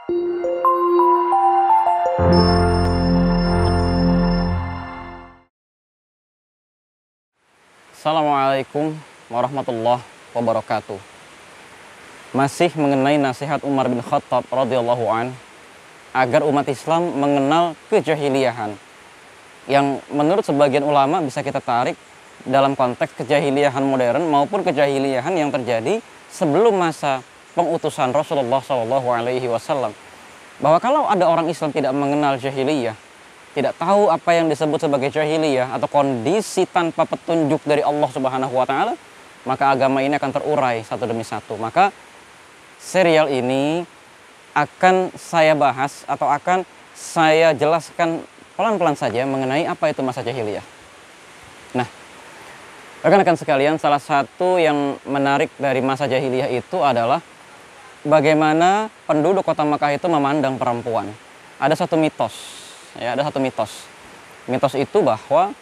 Assalamualaikum warahmatullahi wabarakatuh. Masih mengenai nasihat Umar bin Khattab radhiyallahu an agar umat Islam mengenal kejahiliyahan, yang menurut sebagian ulama bisa kita tarik dalam konteks kejahiliyahan modern maupun kejahiliyahan yang terjadi sebelum masa pengutusan Rasulullah SAW. Bahwa kalau ada orang Islam tidak mengenal jahiliyah, tidak tahu apa yang disebut sebagai jahiliyah atau kondisi tanpa petunjuk dari Allah Subhanahu wa taala, maka agama ini akan terurai satu demi satu. Maka serial ini akan saya bahas atau akan saya jelaskan pelan-pelan saja mengenai apa itu masa jahiliyah. Nah, rekan-rekan sekalian, salah satu yang menarik dari masa jahiliyah itu adalah bagaimana penduduk kota Mekah itu memandang perempuan. Ada satu mitos. Ya, ada satu mitos. Mitos itu bahwa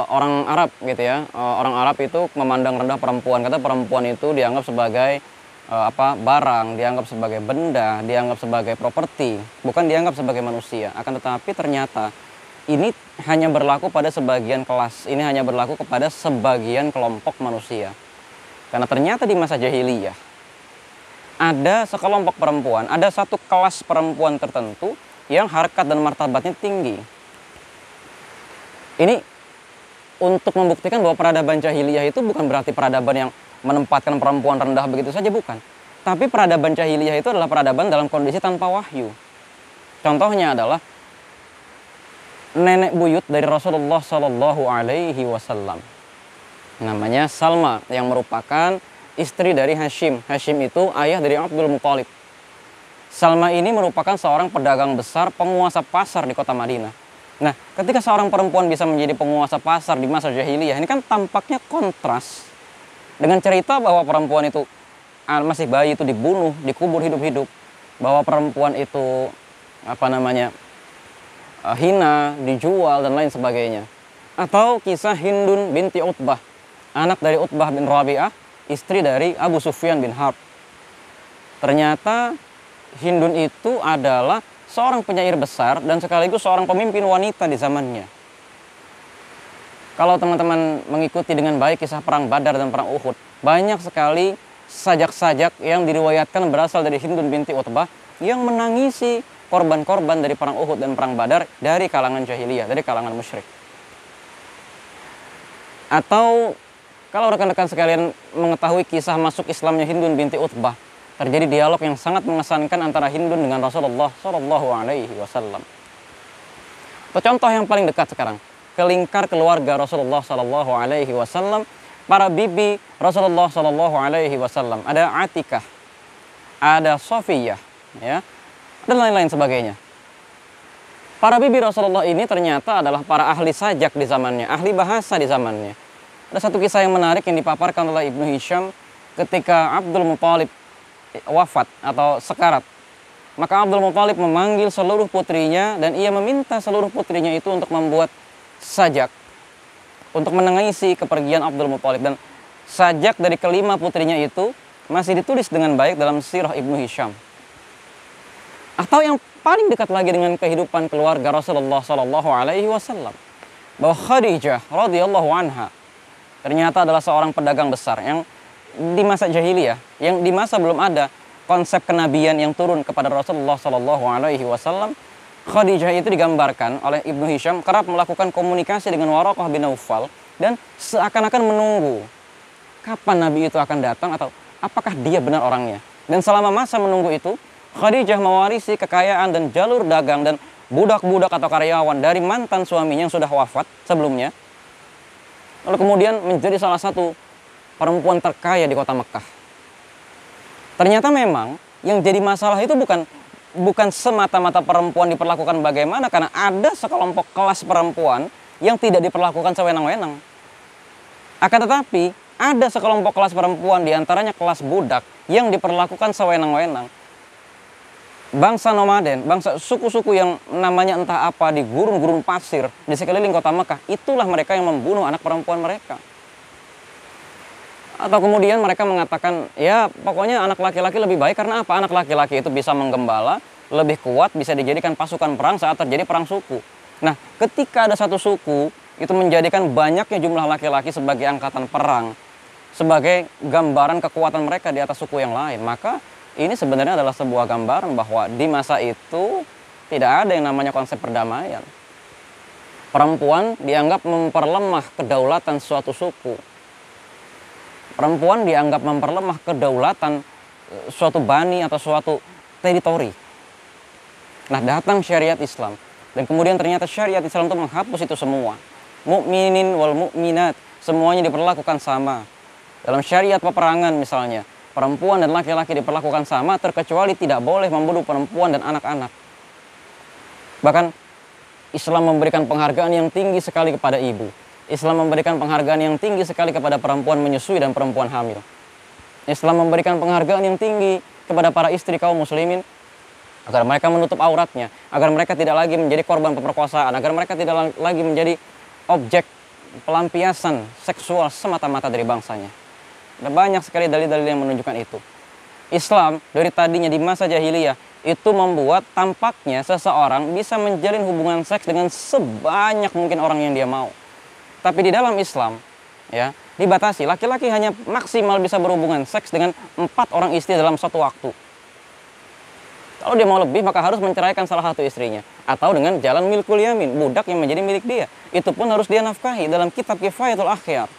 orang Arab gitu ya, orang Arab itu memandang rendah perempuan. Kata perempuan itu dianggap sebagai barang, dianggap sebagai benda, dianggap sebagai properti, bukan dianggap sebagai manusia. Akan tetapi ternyata ini hanya berlaku pada sebagian kelas, ini hanya berlaku kepada sebagian kelompok manusia. Karena ternyata di masa jahiliyah ada sekelompok perempuan, ada satu kelas perempuan tertentu yang harkat dan martabatnya tinggi. Ini untuk membuktikan bahwa peradaban jahiliyah itu bukan berarti peradaban yang menempatkan perempuan rendah begitu saja, bukan. Tapi peradaban jahiliyah itu adalah peradaban dalam kondisi tanpa wahyu. Contohnya adalah nenek buyut dari Rasulullah SAW. Namanya Salma, yang merupakan istri dari Hashim. Hashim itu ayah dari Abdul Muthalib. Salma ini merupakan seorang pedagang besar, penguasa pasar di kota Madinah. Nah, ketika seorang perempuan bisa menjadi penguasa pasar di masa jahiliyah, ini kan tampaknya kontras dengan cerita bahwa perempuan itu masih bayi itu dibunuh, dikubur hidup-hidup, bahwa perempuan itu hina, dijual dan lain sebagainya. Atau kisah Hindun binti Utbah, anak dari Utbah bin Rabi'ah, istri dari Abu Sufyan bin Harb. Ternyata Hindun itu adalah seorang penyair besar dan sekaligus seorang pemimpin wanita di zamannya. Kalau teman-teman mengikuti dengan baik kisah perang Badar dan perang Uhud, banyak sekali sajak-sajak yang diriwayatkan berasal dari Hindun binti Utbah yang menangisi korban-korban dari perang Uhud dan perang Badar dari kalangan jahiliyah, dari kalangan musyrik. Atau kalau rekan-rekan sekalian mengetahui kisah masuk Islamnya Hindun binti Utbah, terjadi dialog yang sangat mengesankan antara Hindun dengan Rasulullah SAW. Atau contoh yang paling dekat sekarang, ke lingkar keluarga Rasulullah SAW, para bibi Rasulullah SAW. Ada Atikah, ada Sofiyah, ya, dan lain-lain sebagainya. Para bibi Rasulullah ini ternyata adalah para ahli sajak di zamannya, ahli bahasa di zamannya. Ada satu kisah yang menarik yang dipaparkan oleh Ibnu Hisham ketika Abdul Muthalib wafat atau sekarat. Maka Abdul Muthalib memanggil seluruh putrinya dan ia meminta seluruh putrinya itu untuk membuat sajak untuk menangisi kepergian Abdul Muthalib. Dan sajak dari kelima putrinya itu masih ditulis dengan baik dalam sirah Ibnu Hisham. Atau yang paling dekat lagi dengan kehidupan keluarga Rasulullah SAW, bahwa Khadijah radhiyallahu anha ternyata adalah seorang pedagang besar yang di masa jahiliyah, yang di masa belum ada konsep kenabian yang turun kepada Rasulullah SAW. Khadijah itu digambarkan oleh Ibnu Hisham kerap melakukan komunikasi dengan Waraqah bin Naufal dan seakan-akan menunggu kapan Nabi itu akan datang atau apakah dia benar orangnya. Dan selama masa menunggu itu, Khadijah mewarisi kekayaan dan jalur dagang dan budak-budak atau karyawan dari mantan suaminya yang sudah wafat sebelumnya. Lalu kemudian menjadi salah satu perempuan terkaya di kota Mekah. Ternyata memang yang jadi masalah itu bukan semata-mata perempuan diperlakukan bagaimana, karena ada sekelompok kelas perempuan yang tidak diperlakukan sewenang-wenang. Akan tetapi ada sekelompok kelas perempuan, diantaranya kelas budak, yang diperlakukan sewenang-wenang. Bangsa nomaden, bangsa suku-suku yang namanya entah apa di gurun-gurun pasir di sekeliling kota Mekah, itulah mereka yang membunuh anak perempuan mereka. Atau kemudian mereka mengatakan, ya pokoknya anak laki-laki lebih baik karena apa? Anak laki-laki itu bisa menggembala, lebih kuat, bisa dijadikan pasukan perang saat terjadi perang suku. Nah, ketika ada satu suku, itu menjadikan banyaknya jumlah laki-laki sebagai angkatan perang, sebagai gambaran kekuatan mereka di atas suku yang lain. Maka ini sebenarnya adalah sebuah gambaran bahwa di masa itu tidak ada yang namanya konsep perdamaian. Perempuan dianggap memperlemah kedaulatan suatu suku. Perempuan dianggap memperlemah kedaulatan suatu bani atau suatu teritori. Nah, datang syariat Islam. Dan kemudian ternyata syariat Islam itu menghapus itu semua. Mukminin wal mukminat, semuanya diperlakukan sama. Dalam syariat peperangan misalnya, perempuan dan laki-laki diperlakukan sama terkecuali tidak boleh membunuh perempuan dan anak-anak. Bahkan Islam memberikan penghargaan yang tinggi sekali kepada ibu. Islam memberikan penghargaan yang tinggi sekali kepada perempuan menyusui dan perempuan hamil. Islam memberikan penghargaan yang tinggi kepada para istri kaum muslimin agar mereka menutup auratnya, agar mereka tidak lagi menjadi korban pemerkosaan, agar mereka tidak lagi menjadi objek pelampiasan seksual semata-mata dari bangsanya. Ada banyak sekali dalil-dalil yang menunjukkan itu. Islam dari tadinya di masa jahiliyah itu membuat tampaknya seseorang bisa menjalin hubungan seks dengan sebanyak mungkin orang yang dia mau. Tapi di dalam Islam, ya, dibatasi. Laki-laki hanya maksimal bisa berhubungan seks dengan 4 orang istri dalam satu waktu. Kalau dia mau lebih, maka harus menceraikan salah satu istrinya. Atau dengan jalan milkul yamin, budak yang menjadi milik dia. Itu pun harus dia nafkahi dalam kitab Kifayatul Akhyar.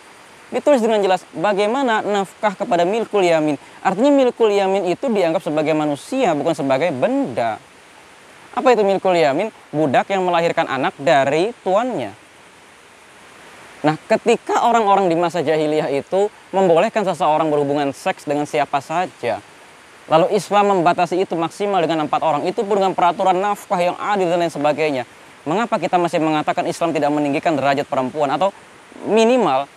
Ditulis dengan jelas bagaimana nafkah kepada milkul yamin. Artinya milkul yamin itu dianggap sebagai manusia, bukan sebagai benda. Apa itu milkul yamin? Budak yang melahirkan anak dari tuannya. Nah, ketika orang-orang di masa jahiliyah itu membolehkan seseorang berhubungan seks dengan siapa saja, lalu Islam membatasi itu maksimal dengan 4 orang, itu pun dengan peraturan nafkah yang adil dan lain sebagainya. Mengapa kita masih mengatakan Islam tidak meninggikan derajat perempuan atau minimal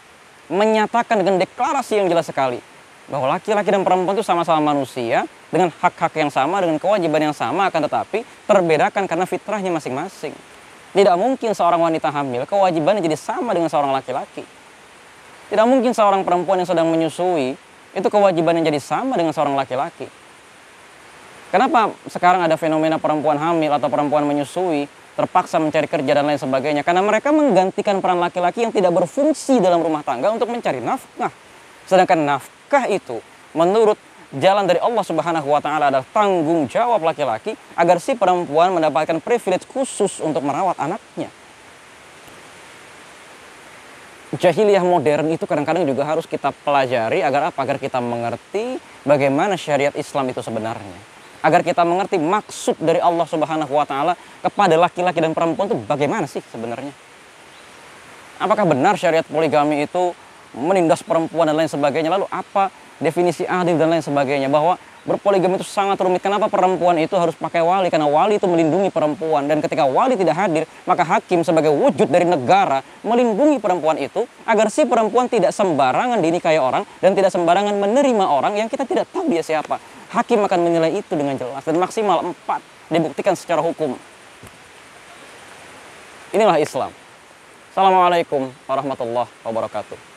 menyatakan dengan deklarasi yang jelas sekali bahwa laki-laki dan perempuan itu sama-sama manusia dengan hak-hak yang sama, dengan kewajiban yang sama, akan tetapi terbedakan karena fitrahnya masing-masing. Tidak mungkin seorang wanita hamil kewajibannya jadi sama dengan seorang laki-laki. Tidak mungkin seorang perempuan yang sedang menyusui itu kewajibannya jadi sama dengan seorang laki-laki. Kenapa sekarang ada fenomena perempuan hamil atau perempuan menyusui terpaksa mencari kerja dan lain sebagainya? Karena mereka menggantikan peran laki-laki yang tidak berfungsi dalam rumah tangga untuk mencari nafkah. Sedangkan nafkah itu menurut jalan dari Allah Subhanahu wa taala adalah tanggung jawab laki-laki agar si perempuan mendapatkan privilege khusus untuk merawat anaknya. Jahiliyah modern itu kadang-kadang juga harus kita pelajari agar apa? Agar kita mengerti bagaimana syariat Islam itu sebenarnya. Agar kita mengerti maksud dari Allah Subhanahu wa taala kepada laki-laki dan perempuan itu bagaimana sih sebenarnya? Apakah benar syariat poligami itu menindas perempuan dan lain sebagainya? Lalu apa definisi adil dan lain sebagainya? Bahwa berpoligami itu sangat rumit. Kenapa perempuan itu harus pakai wali? Karena wali itu melindungi perempuan. Dan ketika wali tidak hadir, maka hakim sebagai wujud dari negara melindungi perempuan itu agar si perempuan tidak sembarangan dinikahi orang dan tidak sembarangan menerima orang yang kita tidak tahu dia siapa. Hakim akan menilai itu dengan jelas dan maksimal 4 dibuktikan secara hukum. Inilah Islam. Assalamualaikum warahmatullahi wabarakatuh.